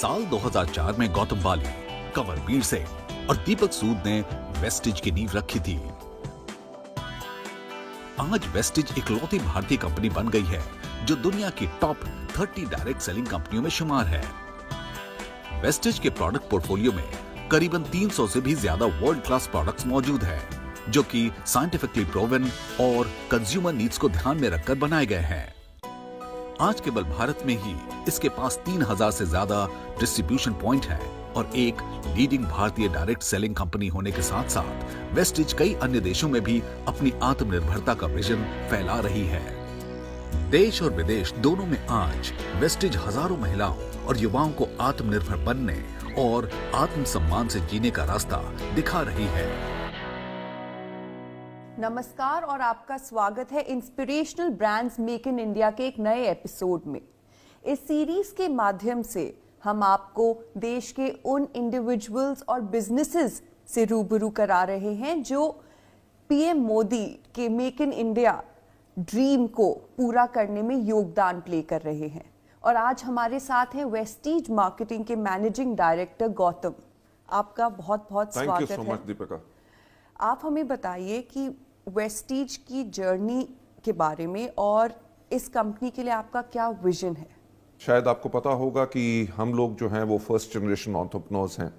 साल 2004 में गौतम बाली, कंवरवीर सिंह और दीपक सूद ने वेस्टिज की नींव रखी थी। आज वेस्टिज इकलौती भारतीय कंपनी बन गई है जो दुनिया की टॉप 30 डायरेक्ट सेलिंग कंपनियों में शुमार है। वेस्टिज के प्रोडक्ट पोर्टफोलियो में करीबन 300 से भी ज्यादा वर्ल्ड क्लास प्रोडक्ट्स मौजूद हैं, जो कि साइंटिफिकली प्रूवन और कंज्यूमर नीड्स को ध्यान में रखकर बनाए गए हैं। आज केवल भारत में ही इसके पास 3000 से ज्यादा डिस्ट्रीब्यूशन पॉइंट हैं और एक लीडिंग भारतीय डायरेक्ट सेलिंग कंपनी होने के साथ साथ वेस्टिज कई अन्य देशों में भी अपनी आत्मनिर्भरता का विजन फैला रही है। देश और विदेश दोनों में आज वेस्टिज हजारों महिलाओं और युवाओं को आत्मनिर्भर बनने और आत्मसम्मान से जीने का रास्ता दिखा रही है। नमस्कार और आपका स्वागत है inspirational brands make in India के एक नए एपिसोड में। इस सीरीज के माध्यम से हम आपको देश के उन इंडिविजुअल्स और बिजनेसेस से रूबरू करा रहे हैं जो पीएम मोदी के मेक इन इंडिया ड्रीम को पूरा करने में योगदान प्ले कर रहे हैं। और आज हमारे साथ हैं वेस्टिज मार्केटिंग के मैनेजिंग डायरेक्टर गौतम। आपका बहुत बहुत स्वागत है। Thank you so much Deepika. आप हमें बताइए कि वेस्टिज की जर्नी के बारे में और इस कंपनी के लिए आपका क्या विजन है। शायद आपको पता होगा कि हम लोग जो हैं वो फर्स्ट जनरेशन एंटरप्रेन्योर्स हैं।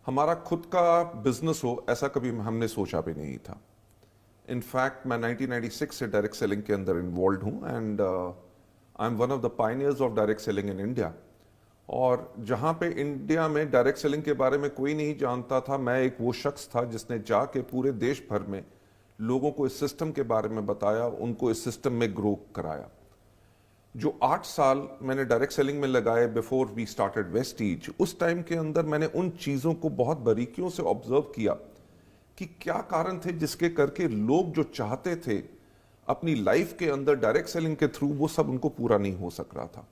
हमारा खुद का बिजनेस हो ऐसा कभी हमने सोचा भी नहीं था। इनफैक्ट मैं 1996 से डायरेक्ट सेलिंग के अंदर इन्वॉल्व हूँ and I M one of the pioneers of direct selling in India. और जहाँ पे इंडिया में डायरेक्ट सेलिंग के बारे में कोई नहीं जानता था, मैं एक वो शख्स था जिसने जाके पूरे देश भर में लोगों को इस सिस्टम के बारे में बताया, उनको इस सिस्टम में ग्रो कराया। जो 8 साल मैंने डायरेक्ट सेलिंग में लगाए बिफोर वी स्टार्टेड वेस्टिज, उस टाइम के अंदर मैंने उन चीज़ों को बहुत बारीकियों से ऑब्जर्व किया कि क्या कारण थे जिसके करके लोग जो चाहते थे अपनी लाइफ के अंदर डायरेक्ट सेलिंग के थ्रू, वो सब उनको पूरा नहीं हो सक रहा था।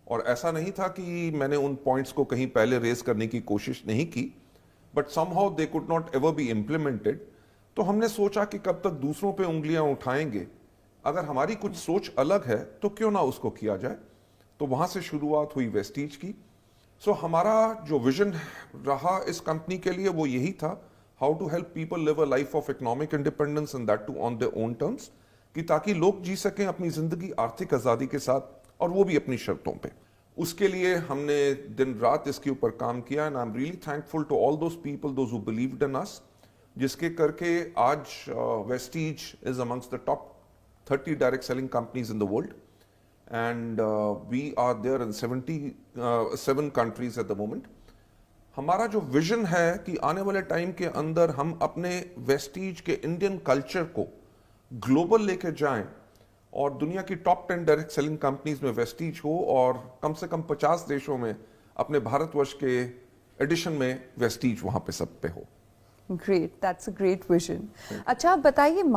और ऐसा नहीं था कि मैंने उन पॉइंट्स को कहीं पहले रेज करने की कोशिश नहीं की, but somehow they could not ever be implemented. तो हमने सोचा कि कब तक दूसरों पे उंगलियां उठाएंगे, अगर हमारी कुछ सोच अलग है तो क्यों ना उसको किया जाए। तो वहां से शुरुआत हुई वेस्टिज की। सो हमारा जो विजन रहा इस कंपनी के लिए वो यही था, how to help people live a life of economic independence and that too on their own terms, कि ताकि लोग जी सकें अपनी जिंदगी आर्थिक आजादी के साथ, और वो भी अपनी शर्तों पे। उसके लिए हमने दिन रात इसके ऊपर काम किया and I am really thankful to all those people those who believed in us, जिसके करके आज Vestige is amongst the top 30 direct selling companies in the world and we are there in 77 countries at the moment. हमारा जो vision है कि आने वाले time के अंदर हम अपने वेस्टिज के इंडियन कल्चर को ग्लोबल लेके जाएं और दुनिया की टॉप 10 डायरेक्ट सेलिंग कंपनीज में वेस्टिज हो और कम से कम 50 देशों में अपने भारतवर्ष के एडिशन में वेस्टिज वहां पे सब पे हो। Great, that's a great vision. अच्छा, आप बताइए